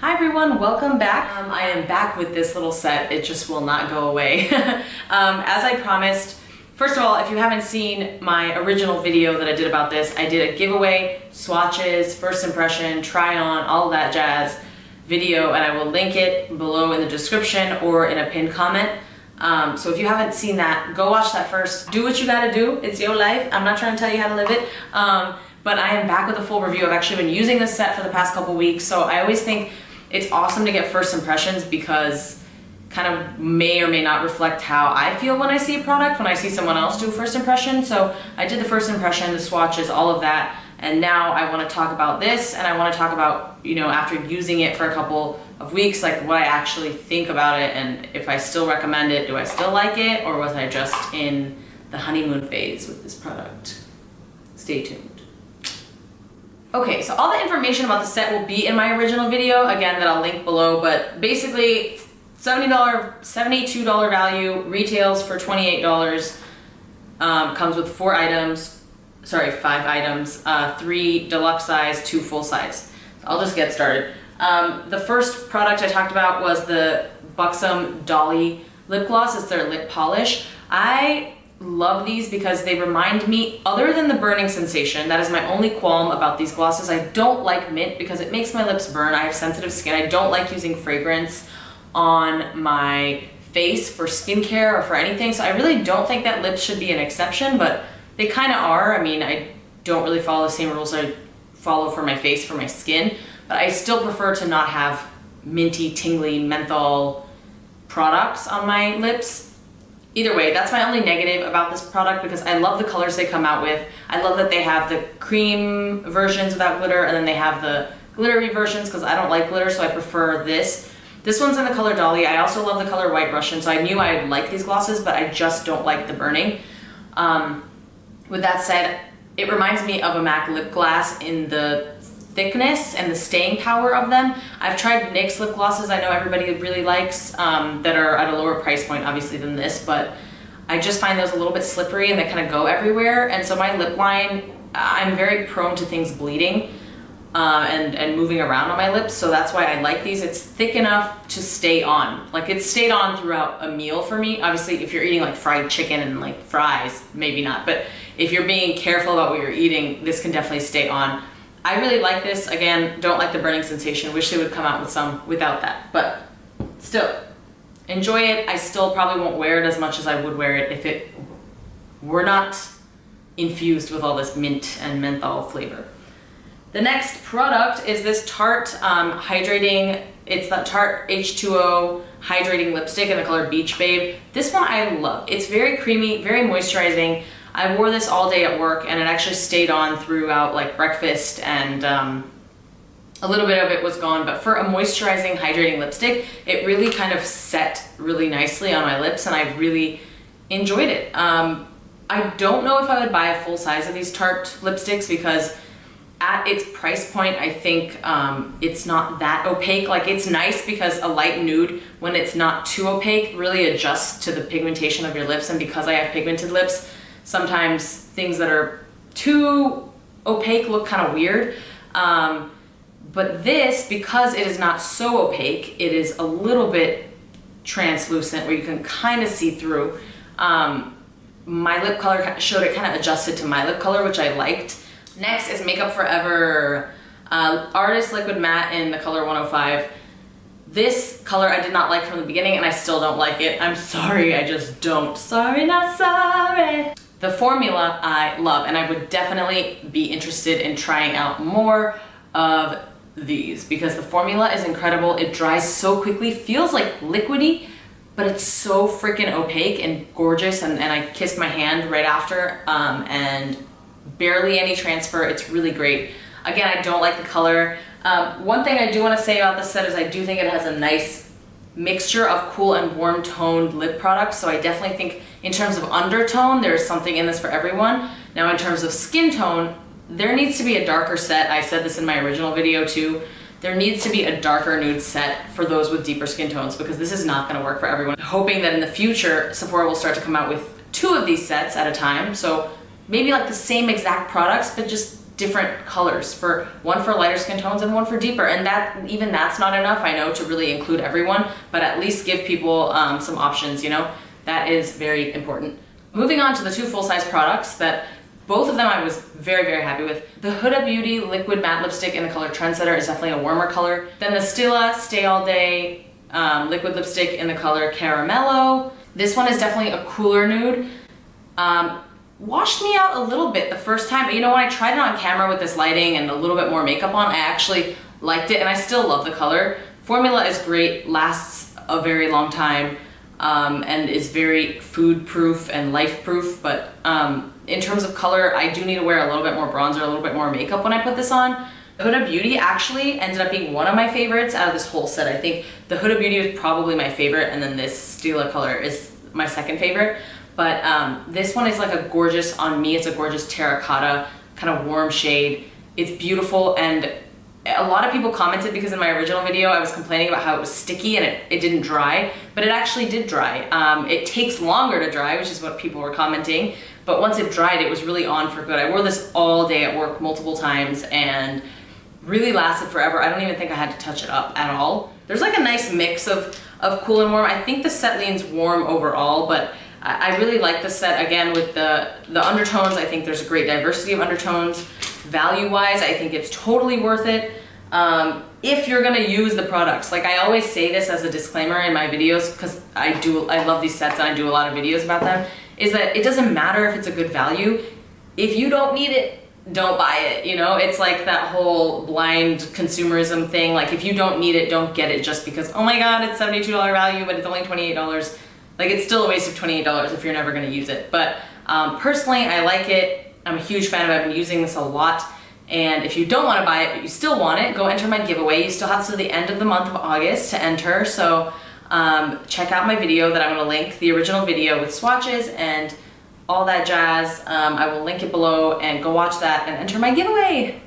Hi everyone, welcome back. I am back with this little set. It just will not go away. As I promised, first of all, if you haven't seen my original video that I did about this, I did a giveaway, swatches, first impression, try on, all that jazz video, and I will link it below in the description or in a pinned comment. So if you haven't seen that, go watch that first. Do what you gotta do, it's your life. I'm not trying to tell you how to live it. But I am back with a full review. I've actually been using this set for the past couple weeks, so I always think it's awesome to get first impressions because kind of may or may not reflect how I feel when I see a product, when I see someone else do a first impression. So I did the first impression, the swatches, all of that, and now I want to talk about this, and I want to talk about, you know, after using it for a couple of weeks, like what I actually think about it and if I still recommend it. Do I still like it, or was I just in the honeymoon phase with this product? Stay tuned. Okay, so all the information about the set will be in my original video, again, that I'll link below, but basically $72 value, retails for $28, comes with 5 items, 3 deluxe size, 2 full size. So I'll just get started. The first product I talked about was the Buxom Dolly lip gloss. It's their lip polish. I love these because they remind me, other than the burning sensation, that is my only qualm about these glosses. I don't like mint because it makes my lips burn. I have sensitive skin. I don't like using fragrance on my face for skincare or for anything, so I really don't think that lips should be an exception, but they kind of are. I mean, I don't really follow the same rules I follow for my face, for my skin, but I still prefer to not have minty, tingly, menthol products on my lips. Either way, that's my only negative about this product because I love the colors they come out with. I love that they have the cream versions without glitter, and then they have the glittery versions because I don't like glitter, so I prefer this. This one's in the color Dolly. I also love the color White Russian, so I knew I'd like these glosses, but I just don't like the burning. With that said, it reminds me of a MAC lip gloss in the thickness and the staying power of them. I've tried NYX lip glosses I know everybody really likes that are at a lower price point obviously than this, but I just find those a little bit slippery and they kind of go everywhere, and so my lip line, I'm very prone to things bleeding and moving around on my lips, so that's why I like these. It's thick enough to stay on. Like, it's stayed on throughout a meal for me. Obviously, if you're eating like fried chicken and like fries, maybe not, but if you're being careful about what you're eating, this can definitely stay on. I really like this. Again, don't like the burning sensation. Wish they would come out with some without that, but still, enjoy it. I still probably won't wear it as much as I would wear it if it were not infused with all this mint and menthol flavor. The next product is this Tarte hydrating, it's the Tarte H2O hydrating lipstick in the color Beach Babe. This one I love. It's very creamy, very moisturizing. I wore this all day at work and it actually stayed on throughout like breakfast, and a little bit of it was gone, but for a moisturizing, hydrating lipstick, it really kind of set really nicely on my lips and I really enjoyed it. I don't know if I would buy a full size of these Tarte lipsticks because at its price point, I think it's not that opaque. Like, it's nice because a light nude, when it's not too opaque, really adjusts to the pigmentation of your lips, and because I have pigmented lips, sometimes things that are too opaque look kind of weird. But this, because it is not so opaque, it is a little bit translucent where you can kind of see through. My lip color showed it kind of adjusted to my lip color, which I liked. Next is Makeup Forever Artist Liquid Matte in the color 105. This color I did not like from the beginning and I still don't like it. I'm sorry, I just don't. Sorry, not sorry. The formula I love, and I would definitely be interested in trying out more of these because the formula is incredible. It dries so quickly, feels like liquidy, but it's so freaking opaque and gorgeous, and I kissed my hand right after, and barely any transfer. It's really great. Again, I don't like the color. One thing I do want to say about this set is I do think it has a nice mixture of cool and warm toned lip products, so I definitely think in terms of undertone, there's something in this for everyone. Now, in terms of skin tone, there needs to be a darker set. I said this in my original video too. There needs to be a darker nude set for those with deeper skin tones because this is not going to work for everyone. Hoping that in the future, Sephora will start to come out with 2 of these sets at a time, so maybe like the same exact products, but just different colors, one for lighter skin tones and one for deeper, and that's not enough, I know, to really include everyone, but at least give people some options, you know? That is very important. Moving on to the 2 full-size products that both of them I was very, very happy with. The Huda Beauty Liquid Matte Lipstick in the color Trendsetter is definitely a warmer color. Then the Stila Stay All Day Liquid Lipstick in the color Caramello. This one is definitely a cooler nude. Washed me out a little bit the first time, but you know, when I tried it on camera with this lighting and a little bit more makeup on, I actually liked it, and I still love the color. Formula is great, lasts a very long time, and is very food proof and life proof, but in terms of color, I do need to wear a little bit more bronzer, a little bit more makeup when I put this on. Huda Beauty actually ended up being one of my favorites out of this whole set. I think the Huda Beauty was probably my favorite, and then this Stila color is my second favorite. But this one is like a gorgeous, on me, it's a gorgeous terracotta, kind of warm shade. It's beautiful, and a lot of people commented because in my original video I was complaining about how it was sticky and it didn't dry, but it actually did dry. It takes longer to dry, which is what people were commenting, but once it dried, it was really on for good. I wore this all day at work multiple times and really lasted forever. I don't even think I had to touch it up at all. There's like a nice mix of cool and warm. I think the set leans warm overall, but I really like this set, again, with the undertones. I think there's a great diversity of undertones. Value-wise, I think it's totally worth it. If you're gonna use the products, like I always say this as a disclaimer in my videos, because I love these sets and I do a lot of videos about them, is that it doesn't matter if it's a good value. If you don't need it, don't buy it, you know? It's like that whole blind consumerism thing. Like, if you don't need it, don't get it just because, oh my god, it's $72 value, but it's only $28. Like, it's still a waste of $28 if you're never gonna use it. But personally, I like it. I'm a huge fan of it. I've been using this a lot. And if you don't want to buy it, but you still want it, go enter my giveaway. You still have to the end of the month of August to enter. So check out my video that I'm gonna link, the original video with swatches and all that jazz. I will link it below, and go watch that and enter my giveaway.